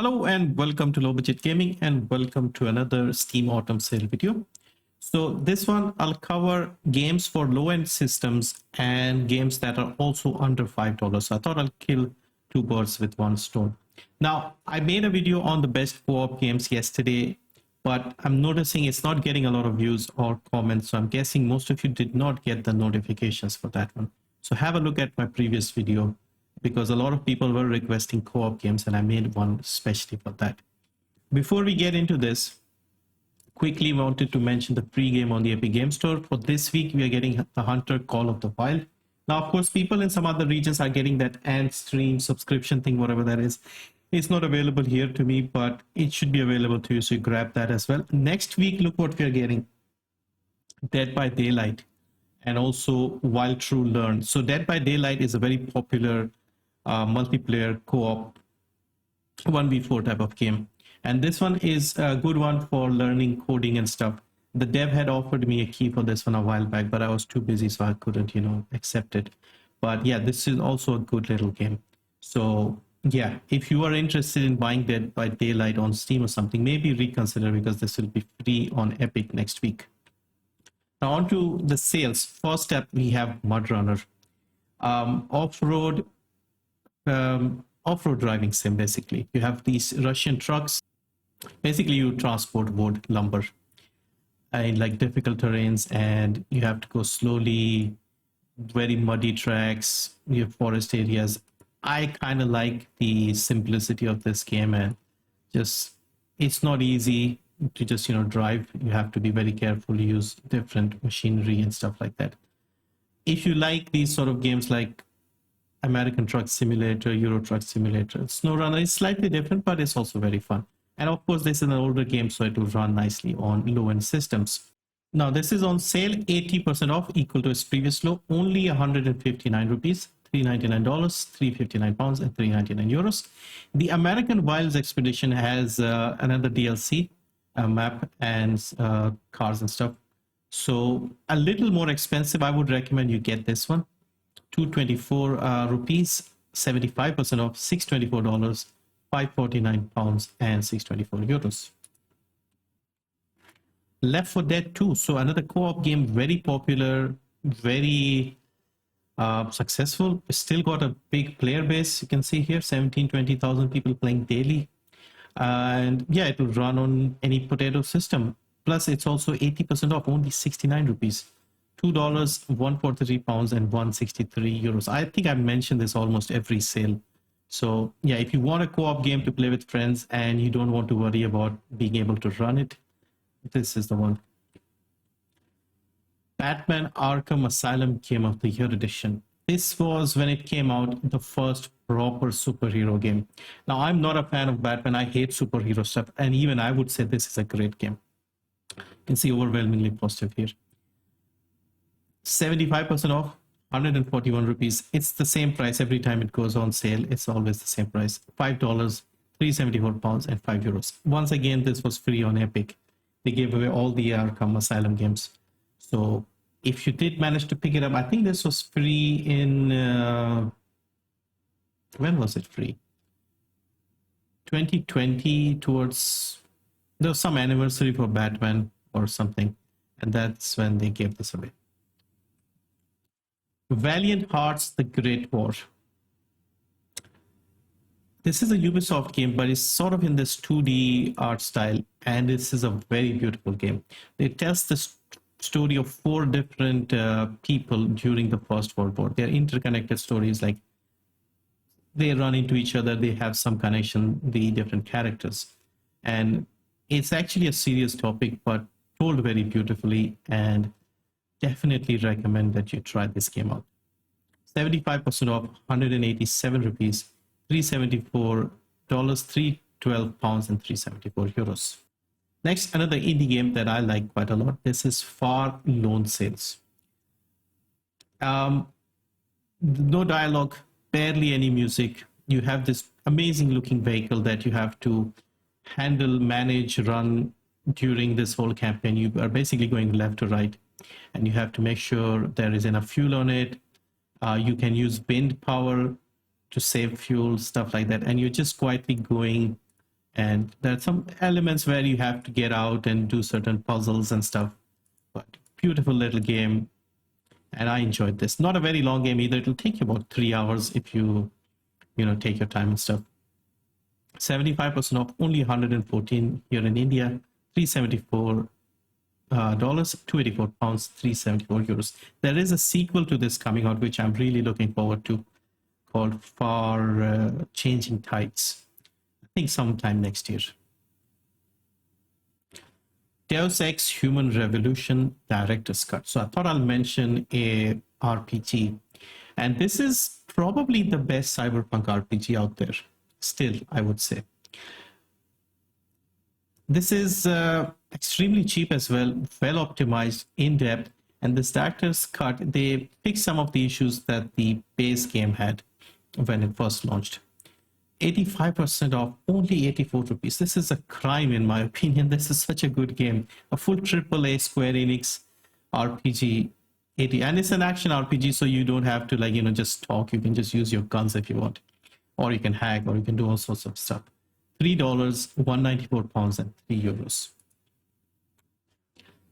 Hello and welcome to Low Budget Gaming and welcome to another Steam Autumn Sale video. So this one I'll cover games for low-end systems and games that are also under $5. So I thought I'll kill two birds with one stone. Now I made a video on the best co-op games yesterday, but I'm noticing it's not getting a lot of views or comments. So I'm guessing most of you did not get the notifications for that one. So have a look at my previous video, because a lot of people were requesting co-op games and I made one especially for that. Before we get into this, quickly wanted to mention the free game on the Epic Game Store. For this week, we are getting The Hunter Call of the Wild. Now, of course, people in some other regions are getting that Ant Stream subscription thing, whatever that is. It's not available here to me, but it should be available to you, so you grab that as well. Next week, look what we are getting. Dead by Daylight and also While True Learn. So Dead by Daylight is a very popular multiplayer co-op 1v4 type of game, and this one is a good one for learning coding and stuff. The dev had offered me a key for this one a while back, but I was too busy, so I couldn't accept it. But yeah, this is also a good little game. So yeah, if you are interested in buying Dead by Daylight on Steam or something, maybe reconsider, because this will be free on Epic next week. Now on to the sales. First up, we have Mudrunner, off-road driving sim. Basically, you have these Russian trucks. Basically, you transport wood, lumber in like difficult terrains, and you have to go slowly, very muddy tracks, you have forest areas. I kind of like the simplicity of this game, and just it's not easy to just drive. You have to be very careful, use different machinery and stuff like that. If you like these sort of games like American Truck Simulator, Euro Truck Simulator, SnowRunner is slightly different, but it's also very fun. And of course, this is an older game, so it will run nicely on low-end systems. Now, this is on sale, 80% off, equal to its previous low, only 159 rupees, $399, 359 pounds, and 399 euros. The American Wilds Expedition has another DLC, map and cars and stuff. So a little more expensive. I would recommend you get this one. 224 rupees, 75% off, $624, 549 pounds, and 624 euros. Left 4 Dead 2. So another co-op game, very popular, very successful. Still got a big player base. You can see here, 20,000 people playing daily. And yeah, it will run on any potato system. Plus, it's also 80% off, only 69 rupees. $2, 143 pounds, and 163 euros. I think I've mentioned this almost every sale. So yeah, if you want a co-op game to play with friends and you don't want to worry about being able to run it, this is the one. Batman Arkham Asylum Game of the Year Edition. This was, when it came out, the first proper superhero game. Now, I'm not a fan of Batman. I hate superhero stuff. And even I would say this is a great game. You can see overwhelmingly positive here. 75% off, 141 rupees. It's the same price every time it goes on sale. It's always the same price. $5, 374 pounds, and 5 euros. Once again, this was free on Epic. They gave away all the Arkham Asylum games. So if you did manage to pick it up, I think this was free in... when was it free? 2020, towards... There was some anniversary for Batman or something. And that's when they gave this away. Valiant Hearts: The Great War. This is a Ubisoft game, but it's sort of in this 2D art style, and this is a very beautiful game. It tells the story of 4 different people during the First World War. They're interconnected stories, like they run into each other, they have some connection, the different characters. And it's actually a serious topic, but told very beautifully, and definitely recommend that you try this game out. 75% off, 187 rupees, $374, 312 pounds, and 374 euros. Next, another indie game that I like quite a lot. This is Far Lone Sales. No dialogue, barely any music. You have this amazing looking vehicle that you have to handle, manage, run during this whole campaign. You are basically going left to right, and you have to make sure there is enough fuel on it. You can use wind power to save fuel, stuff like that. And you're just quietly going And there are some elements where you have to get out and do certain puzzles and stuff. But beautiful little game. And I enjoyed this. Not a very long game either. It'll take you about 3 hours if you take your time and stuff. 75% off, only 114 here in India, $374, 284 pounds, 374 euros. There is a sequel to this coming out, which I'm really looking forward to, called Far Changing Tides. I think sometime next year. Deus Ex Human Revolution Director's Cut. So I thought I'll mention a RPG. And this is probably the best cyberpunk RPG out there. Still, I would say. This is extremely cheap as well, well optimized, in-depth. And this director's cut, they fixed some of the issues that the base game had when it first launched. 85% off, only 84 rupees. This is a crime in my opinion. This is such a good game. A full AAA Square Enix RPG. And it's an action RPG, so you don't have to just talk. You can just use your guns if you want. Or you can hack, or you can do all sorts of stuff. $3, 194 pounds, and 3 euros.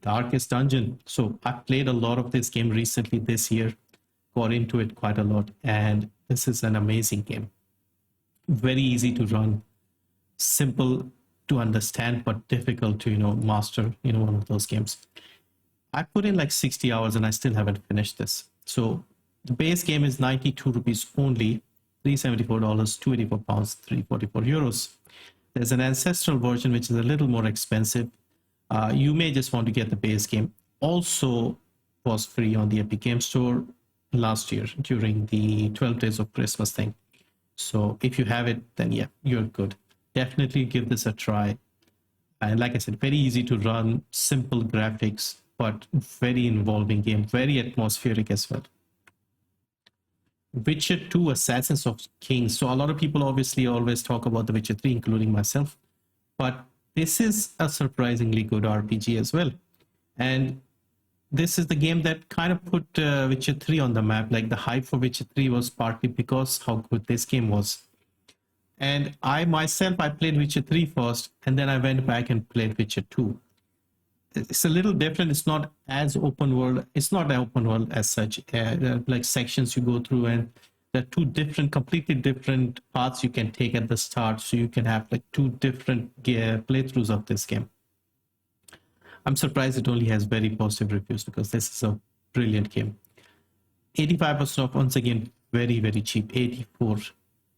Darkest Dungeon. So I played a lot of this game recently this year, got into it quite a lot, and this is an amazing game. Very easy to run, simple to understand, but difficult to master. One of those games. I put in like 60 hours and I still haven't finished this. So the base game is 92 rupees only, $374, 284 pounds, 344 euros. There's an ancestral version which is a little more expensive. You may just want to get the base game. Also was free on the Epic Game Store last year during the 12 days of Christmas thing. So if you have it, then yeah, you're good. Definitely give this a try. And like I said, very easy to run, simple graphics, but very involving game, very atmospheric as well. Witcher 2 Assassins of Kings. So a lot of people obviously always talk about The Witcher 3, including myself. But this is a surprisingly good RPG as well. And this is the game that kind of put Witcher 3 on the map. Like the hype for Witcher 3 was partly because how good this game was. And I played Witcher 3 first, and then I went back and played Witcher 2. It's a little different. It's not as open world. It's not an open world as such. There are like sections you go through, and there are two completely different paths you can take at the start. So you can have like two different playthroughs of this game. I'm surprised it only has very positive reviews because this is a brilliant game. 85% off, once again, very, very cheap. 84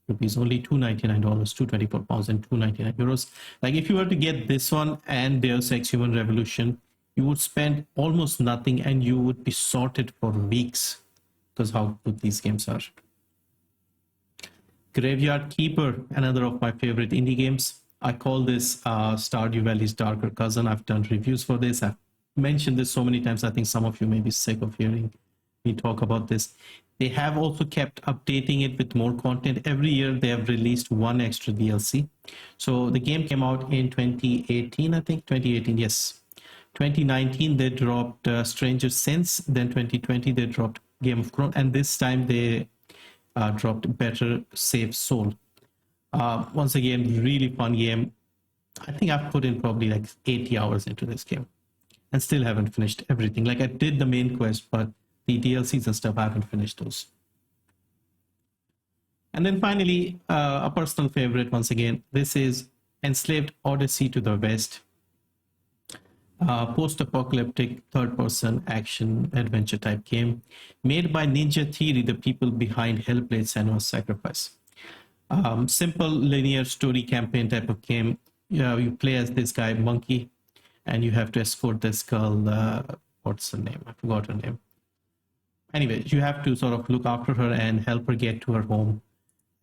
rupees, only $299, 224 pounds, and 299 euros. Like if you were to get this one and Deus Ex Human Revolution, you would spend almost nothing and you would be sorted for weeks because how good these games are. Graveyard Keeper, another of my favorite indie games. I call this Stardew Valley's darker cousin. I've done reviews for this. I've mentioned this so many times. I think some of you may be sick of hearing me talk about this. They have also kept updating it with more content. Every year they have released one extra DLC. So the game came out in 2018, I think. 2018, yes. 2019 they dropped Stranger Since. Then 2020 they dropped Game of Thrones. And this time they dropped Better Save Soul. Once again, really fun game. I think I've put in probably like 80 hours into this game and still haven't finished everything. Like I did the main quest, but the DLCs and stuff, I haven't finished those. And then finally, a personal favorite once again, this is Enslaved Odyssey to the West. Post-apocalyptic third-person action adventure type game made by Ninja Theory, the people behind Hellblade: Senua's Sacrifice. Simple linear story campaign type of game. You play as this guy Monkey, and you have to escort this girl. What's her name? I forgot her name. Anyway, you have to sort of look after her and help her get to her home.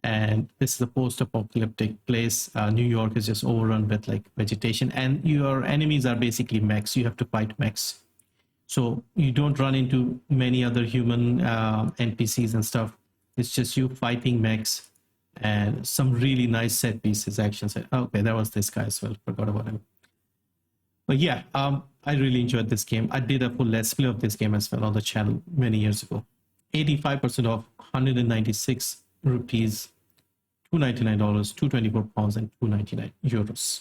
And this is a post-apocalyptic place. New York is just overrun with like vegetation, and your enemies are basically mechs. You have to fight mechs. So you don't run into many other human NPCs and stuff. It's just you fighting mechs. And some really nice set pieces, action set. Okay, that was this guy as well. Forgot about him. But yeah, I really enjoyed this game. I did a full let's play of this game as well on the channel many years ago. 85% off, 196 rupees, $299, £224, and €299.